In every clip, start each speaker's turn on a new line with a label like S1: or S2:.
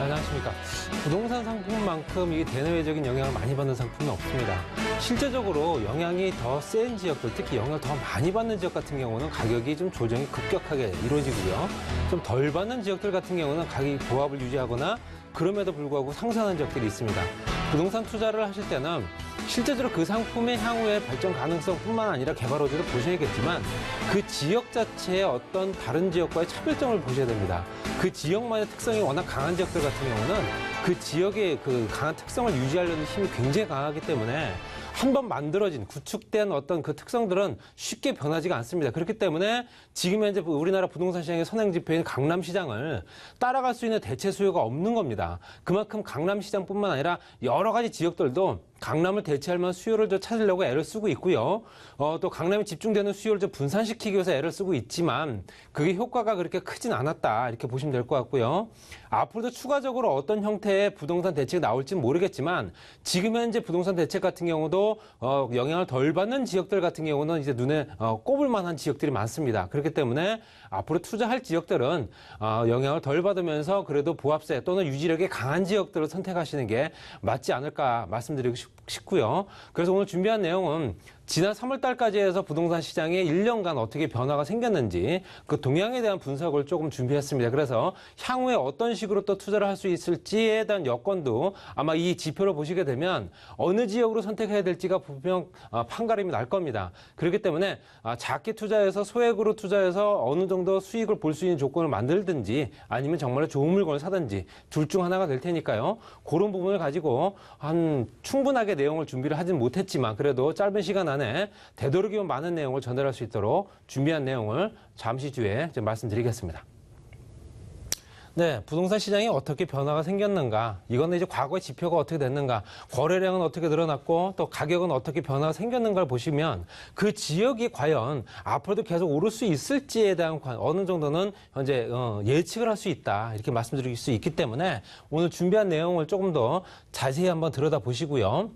S1: 네, 안녕하십니까. 부동산 상품만큼 이 대내외적인 영향을 많이 받는 상품은 없습니다. 실제적으로 영향이 더 센 지역들, 특히 영향을 더 많이 받는 지역 같은 경우는 가격이 좀 조정이 급격하게 이루어지고요. 좀 덜 받는 지역들 같은 경우는 가격이 보합을 유지하거나 그럼에도 불구하고 상승하는 지역들이 있습니다. 부동산 투자를 하실 때는 실제적으로 그 상품의 향후의 발전 가능성뿐만 아니라 개발 호재도 보셔야겠지만 그 지역 자체의 어떤 다른 지역과의 차별점을 보셔야 됩니다. 그 지역만의 특성이 워낙 강한 지역들 같은 경우는 그 지역의 그 강한 특성을 유지하려는 힘이 굉장히 강하기 때문에 한번 만들어진, 구축된 어떤 그 특성들은 쉽게 변하지가 않습니다. 그렇기 때문에 지금 현재 우리나라 부동산 시장의 선행지표인 강남시장을 따라갈 수 있는 대체 수요가 없는 겁니다. 그만큼 강남시장뿐만 아니라 여러 가지 지역들도 강남을 대체할 만한 수요를 찾으려고 애를 쓰고 있고요. 또 강남에 집중되는 수요를 분산시키기 위해서 애를 쓰고 있지만 그게 효과가 그렇게 크진 않았다. 이렇게 보시면 될 것 같고요. 앞으로도 추가적으로 어떤 형태의 부동산 대책이 나올지는 모르겠지만 지금 현재 부동산 대책 같은 경우도 영향을 덜 받는 지역들 같은 경우는 이제 눈에 꼽을 만한 지역들이 많습니다. 그렇기 때문에 앞으로 투자할 지역들은 영향을 덜 받으면서 그래도 보합세 또는 유지력이 강한 지역들을 선택하시는 게 맞지 않을까 말씀드리고 싶고요. 그래서 오늘 준비한 내용은 지난 3월 달까지 해서 부동산 시장에 1년간 어떻게 변화가 생겼는지 그 동향에 대한 분석을 조금 준비했습니다. 그래서 향후에 어떤 식으로 또 투자를 할 수 있을지에 대한 여건도 아마 이 지표를 보시게 되면 어느 지역으로 선택해야 될지가 분명 판가름이 날 겁니다. 그렇기 때문에 작게 투자해서 소액으로 투자해서 어느 정도 수익을 볼 수 있는 조건을 만들든지 아니면 정말로 좋은 물건을 사든지 둘 중 하나가 될 테니까요. 그런 부분을 가지고 충분하게 내용을 준비를 하진 못했지만 그래도 짧은 시간 안에 되도록이면 많은 내용을 전달할 수 있도록 준비한 내용을 잠시 뒤에 말씀드리겠습니다. 네, 부동산 시장이 어떻게 변화가 생겼는가, 이거는 이제 과거의 지표가 어떻게 됐는가, 거래량은 어떻게 늘어났고 또 가격은 어떻게 변화가 생겼는가를 보시면 그 지역이 과연 앞으로도 계속 오를 수 있을지에 대한 어느 정도는 현재 예측을 할 수 있다, 이렇게 말씀드릴 수 있기 때문에 오늘 준비한 내용을 조금 더 자세히 한번 들여다보시고요.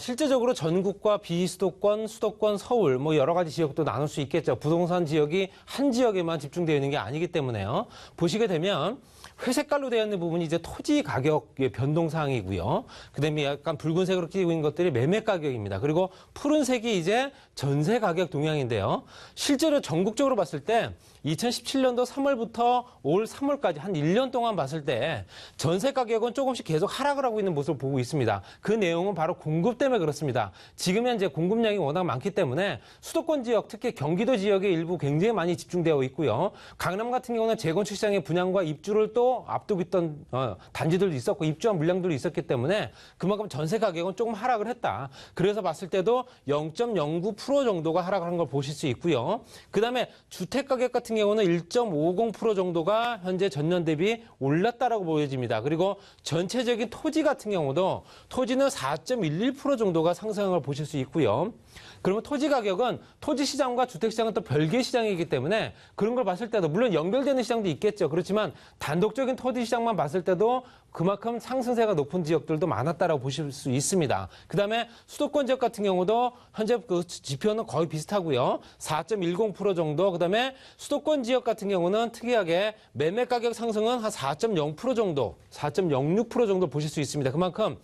S1: 실제적으로 전국과 비수도권, 수도권, 서울 뭐 여러 가지 지역도 나눌 수 있겠죠. 부동산 지역이 한 지역에만 집중되어 있는 게 아니기 때문에요. 보시게 되면 회색깔로 되어 있는 부분이 이제 토지 가격의 변동 사항이고요. 그다음에 약간 붉은색으로 끼고 있는 것들이 매매 가격입니다. 그리고 푸른색이 이제 전세 가격 동향인데요. 실제로 전국적으로 봤을 때 2017년도 3월부터 올 3월까지 한 1년 동안 봤을 때 전세 가격은 조금씩 계속 하락을 하고 있는 모습을 보고 있습니다. 그 내용은 바로 공급 때문에 그렇습니다. 지금 현재 공급량이 워낙 많기 때문에 수도권 지역, 특히 경기도 지역에 일부 굉장히 많이 집중되어 있고요. 강남 같은 경우는 재건축 시장의 분양과 입주를 또 앞두고 있던 단지들도 있었고 입주한 물량들도 있었기 때문에 그만큼 전세 가격은 조금 하락을 했다. 그래서 봤을 때도 0.09% 정도가 하락한 걸 보실 수 있고요. 그다음에 주택 가격 같은 경우는 1.50% 정도가 현재 전년 대비 올랐다라고 보여집니다. 그리고 전체적인 토지 같은 경우도 토지는 4.11% 정도가 상승한 걸 보실 수 있고요. 그러면 토지 가격은 토지 시장과 주택 시장은 또 별개의 시장이기 때문에 그런 걸 봤을 때도 물론 연결되는 시장도 있겠죠. 그렇지만 단독적인 토지 시장만 봤을 때도 그만큼 상승세가 높은 지역들도 많았다라고 보실 수 있습니다. 그다음에 수도권 지역 같은 경우도 현재 그 지표는 거의 비슷하고요. 4.10% 정도. 그다음에 수도권 지역 같은 경우는 특이하게 매매 가격 상승은 한 4.0% 정도, 4.06% 정도 보실 수 있습니다. 그만큼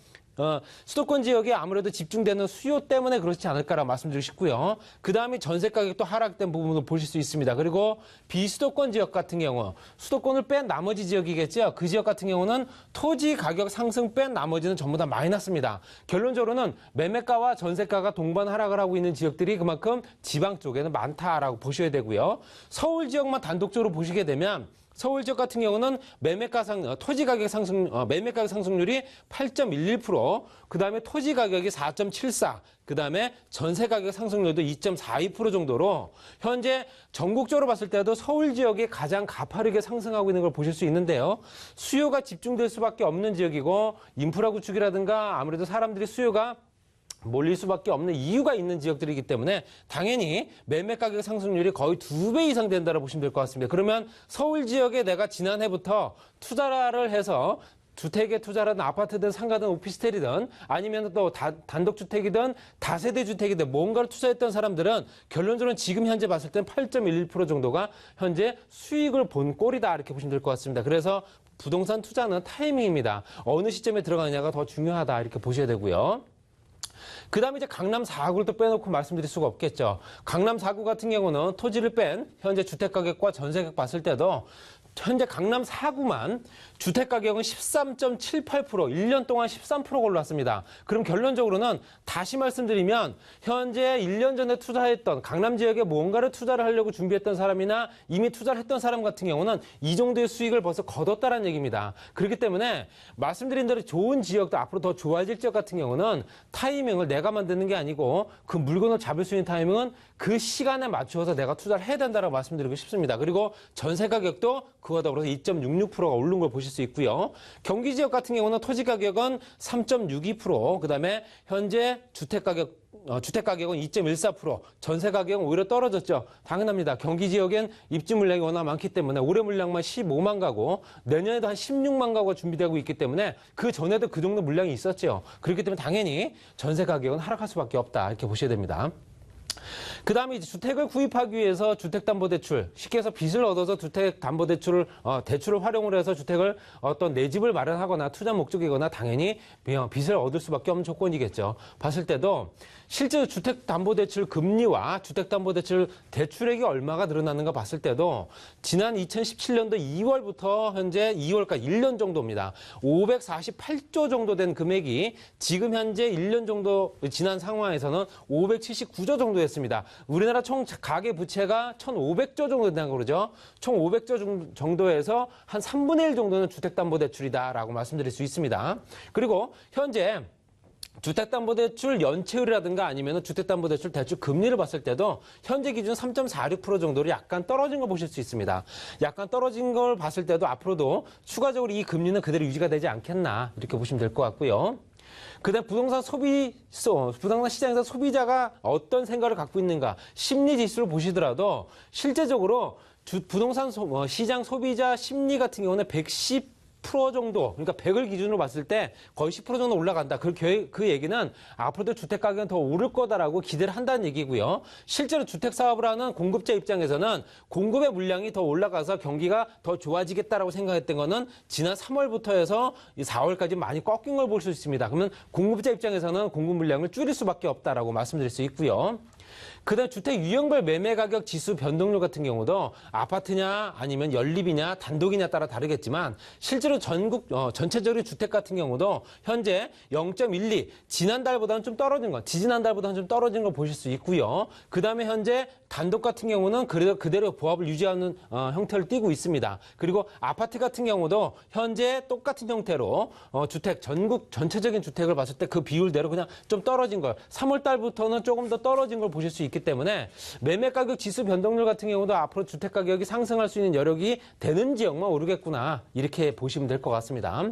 S1: 수도권 지역에 아무래도 집중되는 수요 때문에 그렇지 않을까라고 말씀드리고 싶고요. 그 다음에 전세 가격도 하락된 부분도 보실 수 있습니다. 그리고 비수도권 지역 같은 경우, 수도권을 뺀 나머지 지역이겠죠. 그 지역 같은 경우는 토지 가격 상승 뺀 나머지는 전부 다 마이너스입니다. 결론적으로는 매매가와 전세가가 동반 하락을 하고 있는 지역들이 그만큼 지방 쪽에는 많다라고 보셔야 되고요. 서울 지역만 단독적으로 보시게 되면 서울 지역 같은 경우는 토지 가격 매매 가격 상승률이 8.11%, 그 다음에 토지 가격이 4.74, 그 다음에 전세 가격 상승률도 2.42% 정도로 현재 전국적으로 봤을 때도 서울 지역이 가장 가파르게 상승하고 있는 걸 보실 수 있는데요. 수요가 집중될 수밖에 없는 지역이고 인프라 구축이라든가 아무래도 사람들이 수요가 몰릴 수밖에 없는 이유가 있는 지역들이기 때문에 당연히 매매 가격 상승률이 거의 2배 이상 된다고 보시면 될 것 같습니다. 그러면 서울 지역에 내가 지난해부터 투자를 해서 주택에 투자를 하든 아파트든 상가든 오피스텔이든 아니면 또 단독주택이든 다세대 주택이든 뭔가를 투자했던 사람들은 결론적으로 지금 현재 봤을 땐 8.11% 정도가 현재 수익을 본 꼴이다 이렇게 보시면 될 것 같습니다. 그래서 부동산 투자는 타이밍입니다. 어느 시점에 들어가느냐가 더 중요하다 이렇게 보셔야 되고요. 그 다음에 이제 강남 4구를 또 빼놓고 말씀드릴 수가 없겠죠. 강남 4구 같은 경우는 토지를 뺀 현재 주택가격과 전세가격 봤을 때도 현재 강남 4구만 주택가격은 13.78%, 1년 동안 13% 올랐습니다. 그럼 결론적으로는 다시 말씀드리면 현재 1년 전에 투자했던 강남 지역에 뭔가를 투자를 하려고 준비했던 사람이나 이미 투자를 했던 사람 같은 경우는 이 정도의 수익을 벌써 거뒀다는 얘기입니다. 그렇기 때문에 말씀드린 대로 좋은 지역도 앞으로 더 좋아질 지역 같은 경우는 타이밍을 내가 만드는 게 아니고 그 물건을 잡을 수 있는 타이밍은 그 시간에 맞추어서 내가 투자를 해야 된다고 말씀드리고 싶습니다. 그리고 전세 가격도 그와 더불어서 2.66%가 오른 걸 보실 수 있고요. 경기 지역 같은 경우는 토지 가격은 3.62%, 그다음에 현재 주택 가격은 2.14%, 전세 가격은 오히려 떨어졌죠. 당연합니다. 경기 지역엔 입주 물량이 워낙 많기 때문에 올해 물량만 15만 가구, 내년에도 한 16만 가구가 준비되고 있기 때문에 그 전에도 그 정도 물량이 있었죠. 그렇기 때문에 당연히 전세 가격은 하락할 수밖에 없다 이렇게 보셔야 됩니다. 그 다음에 이제 주택을 구입하기 위해서 주택담보대출, 쉽게 해서 빚을 얻어서 주택담보대출을, 대출을 활용을 해서 주택을 어떤 내 집을 마련하거나 투자 목적이거나 당연히 빚을 얻을 수밖에 없는 조건이겠죠. 봤을 때도 실제 주택담보대출 금리와 주택담보대출 대출액이 얼마가 늘어나는가 봤을 때도 지난 2017년도 2월부터 현재 2월까지 1년 정도입니다. 548조 정도 된 금액이 지금 현재 1년 정도 지난 상황에서는 579조 정도 됐습니다. 우리나라 총 가계 부채가 1,500조 정도 된다고 그러죠. 총 500조 정도에서 한 3분의 1 정도는 주택담보대출이다라고 말씀드릴 수 있습니다. 그리고 현재 주택담보대출 연체율이라든가 아니면 주택담보대출 대출 금리를 봤을 때도 현재 기준 3.46% 정도로 약간 떨어진 걸 보실 수 있습니다. 약간 떨어진 걸 봤을 때도 앞으로도 추가적으로 이 금리는 그대로 유지가 되지 않겠나 이렇게 보시면 될 것 같고요. 그다음 부동산 시장에서 소비자가 어떤 생각을 갖고 있는가 심리 지수를 보시더라도 실제적으로 부동산 시장 소비자 심리 같은 경우는 110% 정도, 그러니까 100을 기준으로 봤을 때 거의 10% 정도 올라간다. 그 얘기는 앞으로도 주택 가격은 더 오를 거다라고 기대를 한다는 얘기고요. 실제로 주택 사업을 하는 공급자 입장에서는 공급의 물량이 더 올라가서 경기가 더 좋아지겠다라고 생각했던 거는 지난 3월부터 해서 4월까지 많이 꺾인 걸 볼 수 있습니다. 그러면 공급자 입장에서는 공급 물량을 줄일 수밖에 없다라고 말씀드릴 수 있고요. 그다음 주택 유형별 매매 가격 지수 변동률 같은 경우도 아파트냐 아니면 연립이냐 단독이냐 따라 다르겠지만 실제로 전체적으로 주택 같은 경우도 현재 0.12 지난달보다는 좀 떨어진 거, 지지난달보다는 좀 떨어진 걸 보실 수 있고요. 그다음에 현재 단독 같은 경우는 그대로 보합을 유지하는 형태를 띠고 있습니다. 그리고 아파트 같은 경우도 현재 똑같은 형태로 전국 전체적인 주택을 봤을 때 그 비율대로 그냥 좀 떨어진 걸 3월 달부터는 조금 더 떨어진 걸 보실 수 있기 때문에 매매 가격 지수 변동률 같은 경우도 앞으로 주택 가격이 상승할 수 있는 여력이 되는 지역만 오르겠구나 이렇게 보시면 될 것 같습니다.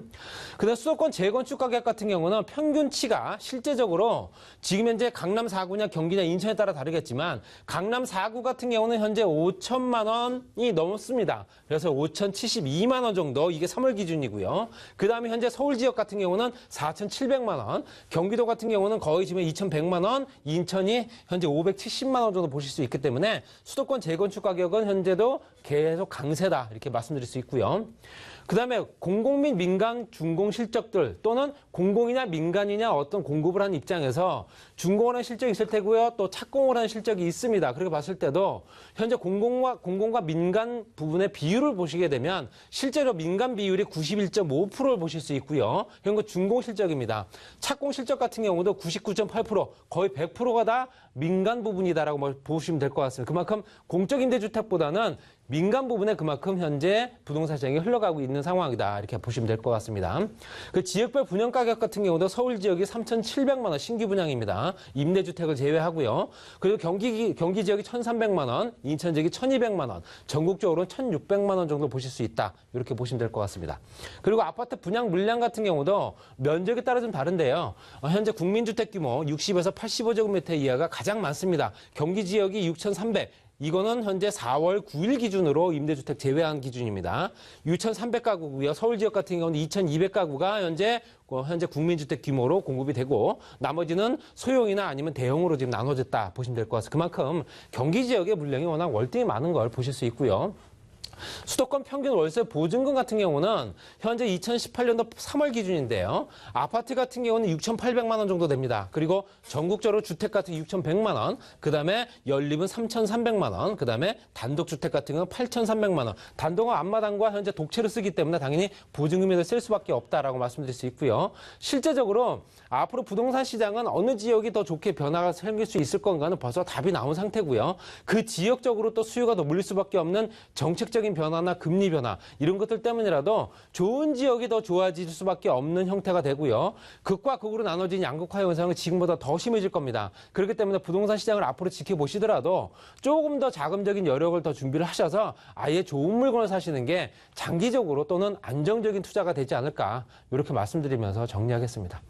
S1: 그다음 수도권 재건축 가격 같은 경우는 평균치가 실제적으로 지금 현재 강남 4구냐 경기냐 인천에 따라 다르겠지만 강남 4구 같은 경우는 현재 5천만 원이 넘습니다. 그래서 5,072만 원 정도 이게 3월 기준이고요. 그 다음에 현재 서울 지역 같은 경우는 4,700만 원, 경기도 같은 경우는 거의 지금 2,100만 원, 인천이 현재 570만 원 정도 보실 수 있기 때문에 수도권 재건축 가격은 현재도 계속 강세다 이렇게 말씀드릴 수 있고요. 그 다음에 공공 및 민간 준공 실적들 또는 공공이냐 민간이냐 어떤 공급을 하는 입장에서 준공을 하는 실적이 있을 테고요. 또 착공을 하는 실적이 있습니다. 그렇게 봤을 때도 현재 공공과 민간 부분의 비율을 보시게 되면 실제로 민간 비율이 91.5%를 보실 수 있고요. 이런 거 준공 실적입니다. 착공 실적 같은 경우도 99.8% 거의 100%가 다 민간 부분이다라고 보시면 될 것 같습니다. 그만큼 공적임대주택보다는 민간 부분에 그만큼 현재 부동산 시장이 흘러가고 있는 상황이다 이렇게 보시면 될 것 같습니다. 그 지역별 분양 가격 같은 경우도 서울 지역이 3,700만 원 신규 분양입니다. 임대주택을 제외하고요. 그리고 경기 지역이 1,300만 원, 인천 지역이 1,200만 원, 전국적으로는 1,600만 원 정도 보실 수 있다 이렇게 보시면 될 것 같습니다. 그리고 아파트 분양 물량 같은 경우도 면적에 따라 좀 다른데요. 현재 국민주택 규모 60에서 85제곱미터 이하가 가장 많습니다. 경기 지역이 6,300, 이거는 현재 4월 9일 기준으로 임대주택 제외한 기준입니다. 6,300가구고요. 서울 지역 같은 경우는 2,200가구가 현재 국민주택 규모로 공급이 되고 나머지는 소형이나 아니면 대형으로 지금 나눠졌다 보시면 될 것 같습니다. 그만큼 경기 지역의 물량이 워낙 월등히 많은 걸 보실 수 있고요. 수도권 평균 월세 보증금 같은 경우는 현재 2018년도 3월 기준인데요. 아파트 같은 경우는 6,800만 원 정도 됩니다. 그리고 전국적으로 주택 같은 6,100만 원, 그다음에 연립은 3,300만 원, 그다음에 단독주택 같은 경우는 8,300만 원. 단독은 앞마당과 현재 독채를 쓰기 때문에 당연히 보증금이 더 셀 수밖에 없다라고 말씀드릴 수 있고요. 실제적으로 앞으로 부동산 시장은 어느 지역이 더 좋게 변화가 생길 수 있을 건가는 벌써 답이 나온 상태고요. 그 지역적으로 또 수요가 더 몰릴 수밖에 없는 정책적인 변화나 금리 변화 이런 것들 때문이라도 좋은 지역이 더 좋아질 수밖에 없는 형태가 되고요. 극과 극으로 나눠진 양극화 현상은 지금보다 더 심해질 겁니다. 그렇기 때문에 부동산 시장을 앞으로 지켜보시더라도 조금 더 자금적인 여력을 더 준비를 하셔서 아예 좋은 물건을 사시는 게 장기적으로 또는 안정적인 투자가 되지 않을까 이렇게 말씀드리면서 정리하겠습니다.